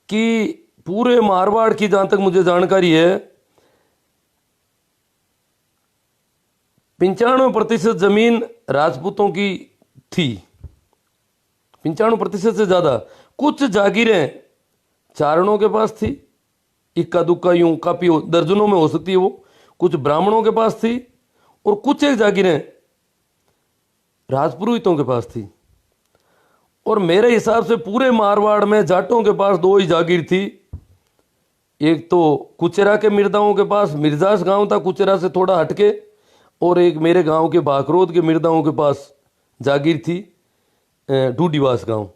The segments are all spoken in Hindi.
कि पूरे मारवाड़ की जहाँ तक मुझे जानकारी है 95% जमीन राजपूतों की थी, 95% से ज़्यादा। कुछ जागीरें चारणों के पास थी, इक्का दुक्का यूं काफ़ी दर्जनों में हो सकती है वो, कुछ ब्राह्मणों के पास थी, और कुछ एक जागीरें राजपुरोहितों के पास थी। और मेरे हिसाब से पूरे मारवाड़ में जाटों के पास दो ही जागीर थी। एक तो कुचेरा के मिर्दाओं के पास, मिर्जास गांव था कुचेरा से थोड़ा हटके, और एक मेरे गांव के बाकरोद के मिर्दाओं के पास जागीर थी डूडीवास गांव।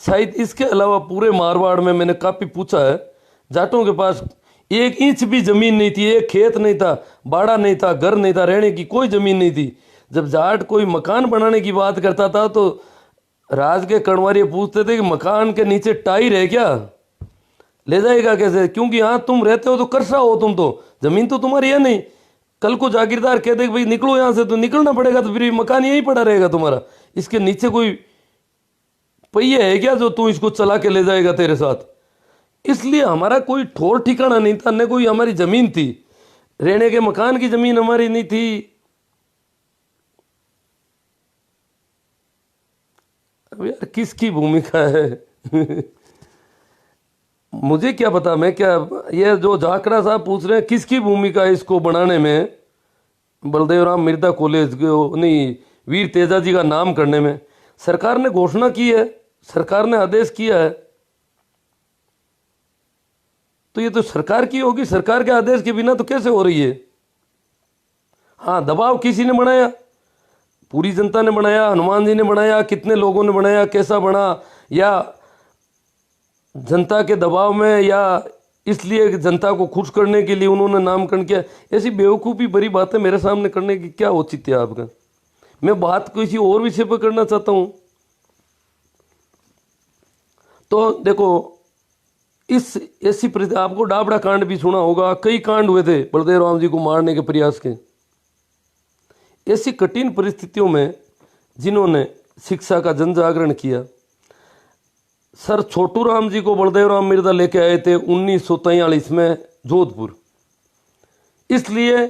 शायद इसके अलावा पूरे मारवाड़ में मैंने काफ़ी पूछा है, जाटों के पास 1 इंच भी ज़मीन नहीं थी, एक खेत नहीं था, बाड़ा नहीं था, घर नहीं था, रहने की कोई ज़मीन नहीं थी। जब जाट कोई मकान बनाने की बात करता था तो राज के कणवारी पूछते थे कि मकान के नीचे टाई है क्या, ले जाएगा कैसे, क्योंकि यहाँ तुम रहते हो तो करसा हो, तुम तो ज़मीन तो तुम्हारी है नहीं। कल को जागीरदार कहते कि भाई निकलो यहाँ से, तो निकलना पड़ेगा, तो फिर मकान यहीं पड़ा रहेगा तुम्हारा, इसके नीचे कोई पहिए है क्या जो तू इसको चला के ले जाएगा तेरे साथ। इसलिए हमारा कोई ठोर ठिकाना नहीं था, न कोई हमारी ज़मीन थी, रहने के मकान की ज़मीन हमारी नहीं थी। अब यार किसकी भूमिका है मुझे क्या पता, मैं क्या, ये जो जाकड़ा साहब पूछ रहे हैं किसकी भूमिका है इसको बनाने में, बलदेव राम मिर्दा कॉलेज नहीं, वीर तेजा जी का नाम करने में। सरकार ने घोषणा की है, सरकार ने आदेश किया है, तो ये तो सरकार की होगी, सरकार के आदेश के बिना तो कैसे हो रही है। हाँ, दबाव किसी ने बनाया, पूरी जनता ने बनाया, हनुमान जी ने बनाया, कितने लोगों ने बनाया, कैसा बना, या जनता के दबाव में, या इसलिए जनता को खुश करने के लिए उन्होंने नामकरण किया। ऐसी बेवकूफ़ी भरी बातें मेरे सामने करने की क्या औचित्य है आपका। मैं बात किसी और विषय पर करना चाहता हूँ। तो देखो, इस ऐसी आपको डाबड़ा कांड भी सुना होगा, कई कांड हुए थे बलदेव राम जी को मारने के प्रयास के। ऐसी कठिन परिस्थितियों में जिन्होंने शिक्षा का जन जागरण किया, सर छोटू राम जी को बलदेव राम मिर्दा लेके आए थे 1943 में जोधपुर। इसलिए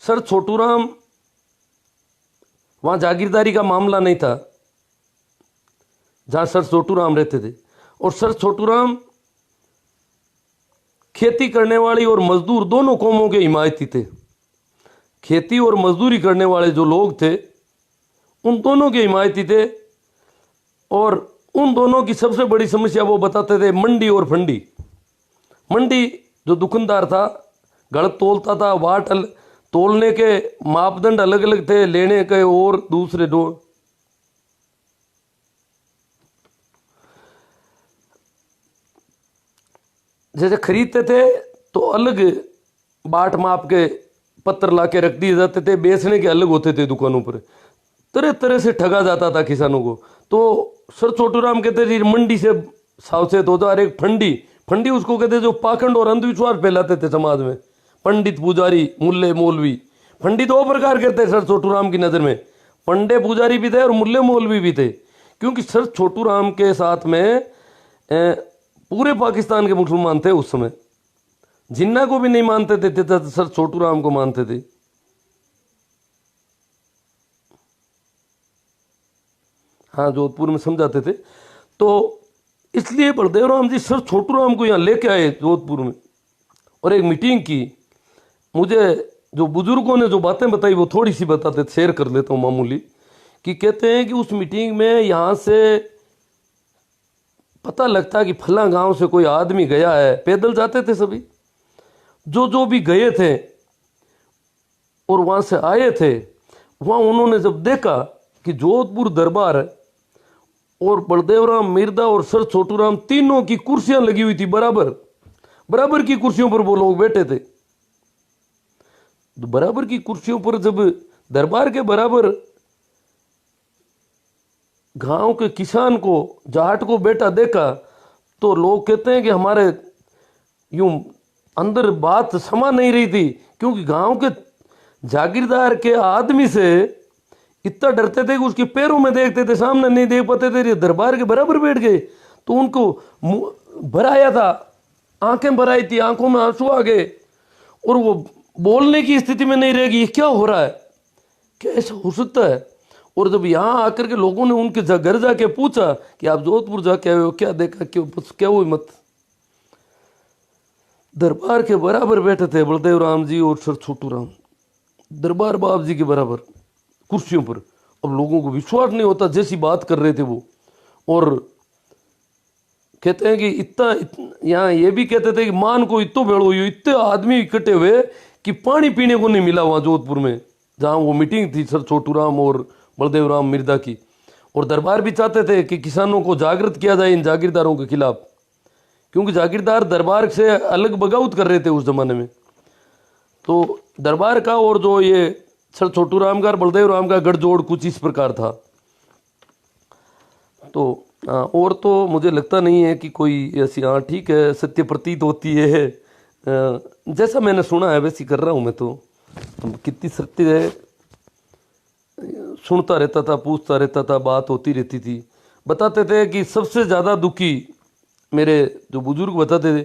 सर छोटू राम, वहाँ जागीरदारी का मामला नहीं था जहाँ सर छोटू राम रहते थे, और सर छोटू राम खेती करने वाली और मजदूर दोनों कौमों के हिमायती थे। खेती और मजदूरी करने वाले जो लोग थे उन दोनों के हिमायती थे, और उन दोनों की सबसे बड़ी समस्या वो बताते थे मंडी और फंडी। मंडी जो दुकानदार था गलत तोलता था, वाट तोलने के मापदंड अलग अलग थे, लेने के और दूसरे दो। जैसे खरीदते थे तो अलग बाट माप के पत्थर ला के रख दिए जाते थे, बेचने के अलग होते थे दुकानों पर। तरह तरह से ठगा जाता था किसानों को। तो सर छोटू राम कहते थे मंडी से सावचेत हो जा। और एक फंडी, फंडी उसको कहते जो पाखंड और अंधविश्वास फैलाते थे समाज में, पंडित पुजारी मुल्ले मौलवी। फंडी दो प्रकार के थे सर छोटू राम की नज़र में, पंडे पुजारी भी थे और मुल्ले मौलवी भी थे, क्योंकि सर छोटू राम के साथ में पूरे पाकिस्तान के मुसलमान थे उस समय। जिन्ना को भी नहीं मानते थे तो सर छोटू राम को मानते थे। हाँ, जोधपुर में समझाते थे। तो इसलिए बलदेव राम जी सर छोटू राम को यहाँ लेके आए जोधपुर में और एक मीटिंग की। मुझे जो बुजुर्गों ने जो बातें बताई वो थोड़ी सी बताते, शेयर कर लेता हूँ मामूली। कि कहते हैं कि उस मीटिंग में यहाँ से पता लगता कि फला गांव से कोई आदमी गया है, पैदल जाते थे सभी, जो भी गए थे और वहाँ से आए थे, वहाँ उन्होंने जब देखा कि जोधपुर दरबार है और बलदेव राम मिर्दा और सर छोटू राम तीनों की कुर्सियां लगी हुई थी, बराबर बराबर की कुर्सियों पर वो लोग बैठे थे। तो बराबर की कुर्सियों पर जब दरबार के बराबर गांव के किसान को, जाट को बैठा देखा, तो लोग कहते हैं कि हमारे यूं अंदर बात समा नहीं रही थी, क्योंकि गांव के जागीरदार के आदमी से इतना डरते थे कि उसके पैरों में देखते थे, सामने नहीं देख पाते थे। दरबार के बराबर बैठ गए तो उनको भर आया था, आंखें भर आई थी, आंखों में आंसू आ गए और वो बोलने की स्थिति में नहीं रहेगी। क्या हो रहा है, क्या ऐसा हो सकता है? और जब यहाँ आकर के लोगों ने उनके घर जाके पूछा कि आप जोधपुर जाके आए हो, क्या देखा, क्यों, क्या हुई मत? दरबार के बराबर बैठे थे बलदेव राम जी और सर छोटू राम, दरबार बाप जी के बराबर कुर्सियों पर। अब लोगों को विश्वास नहीं होता जैसी बात कर रहे थे वो। और कहते हैं कि इतना यहाँ ये भी कहते थे कि मान को इतो भेड़ हुई, इतने आदमी इकट्ठे हुए कि पानी पीने को नहीं मिला वहाँ जोधपुर में, जहाँ वो मीटिंग थी सर छोटू राम और बलदेव राम मिर्दा की। और दरबार भी चाहते थे कि किसानों को जागृत किया जाए इन जागीरदारों के खिलाफ, क्योंकि जागीरदार दरबार से अलग बगावत कर रहे थे उस जमाने में। तो दरबार का और जो ये सर छोटू राम का और बलदेव राम का गठजोड़ कुछ इस प्रकार था। तो और तो मुझे लगता नहीं है कि कोई ऐसी, हाँ ठीक है, सत्य प्रतीत होती है, जैसा मैंने सुना है वैसी कर रहा हूँ मैं। तो कितनी सत्य है, सुनता रहता था, पूछता रहता था, बात होती रहती थी। बताते थे कि सबसे ज़्यादा दुखी, मेरे जो बुजुर्ग बताते थे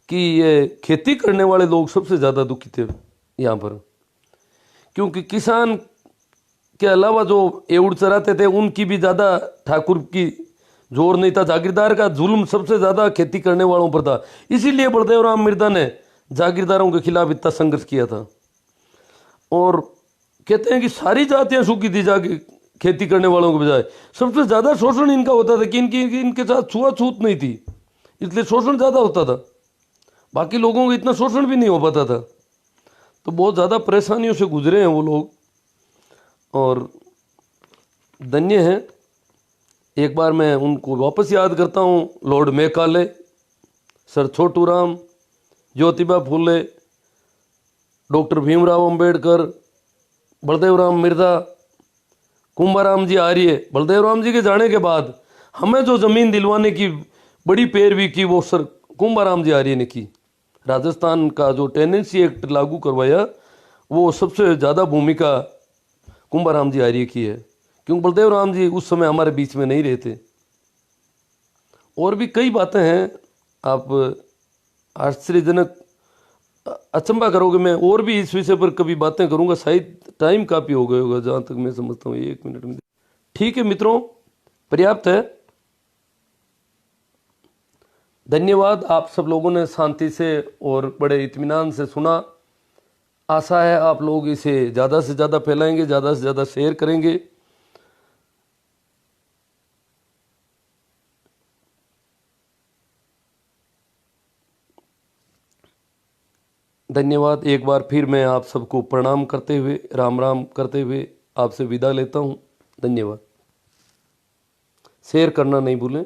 कि ये खेती करने वाले लोग सबसे ज़्यादा दुखी थे यहाँ पर, क्योंकि किसान के अलावा जो एवड़ चराते थे उनकी भी ज़्यादा ठाकुर की जोर नहीं था। जागीरदार का जुल्म सबसे ज़्यादा खेती करने वालों पर था। इसीलिए बलदेव राम मिर्दा ने जागीरदारों के खिलाफ इतना संघर्ष किया था। और कहते हैं कि सारी जातियां सुखी थी जाके खेती करने वालों के बजाय। सबसे ज़्यादा शोषण इनका होता था कि इनके साथ छुआछूत नहीं थी, इसलिए शोषण ज़्यादा होता था। बाकी लोगों को इतना शोषण भी नहीं हो पाता था। तो बहुत ज़्यादा परेशानियों से गुजरे हैं वो लोग, और धन्य हैं। एक बार मैं उनको वापस याद करता हूँ, Lord Macaulay, sir Chhotu Ram, Jyotiba Phule, doctor Bhimrao Ambedkar, Baldev Ram Mirdha, Kumbharam जी आर्य। बलदेव राम जी के जाने के बाद हमें जो ज़मीन दिलवाने की बड़ी पैरवी की वो सर कुंभाराम जी आर्य ने की। राजस्थान का जो टेनेंसी एक्ट लागू करवाया वो सबसे ज़्यादा भूमिका कुंभाराम जी आर्य की है, क्योंकि बलदेव राम जी उस समय हमारे बीच में नहीं रहते। और भी कई बातें हैं, आप आश्चर्यजनक अचंभा करोगे। मैं और भी इस विषय पर कभी बातें करूंगा, शायद टाइम काफ़ी हो गया होगा जहाँ तक मैं समझता हूँ, 1 मिनट में। ठीक है मित्रों, पर्याप्त है। धन्यवाद, आप सब लोगों ने शांति से और बड़े इत्मीनान से सुना। आशा है आप लोग इसे ज़्यादा से ज़्यादा फैलाएंगे, ज़्यादा से ज़्यादा शेयर करेंगे। धन्यवाद। एक बार फिर मैं आप सबको प्रणाम करते हुए, राम राम करते हुए आपसे विदा लेता हूँ। धन्यवाद। शेयर करना नहीं भूलें।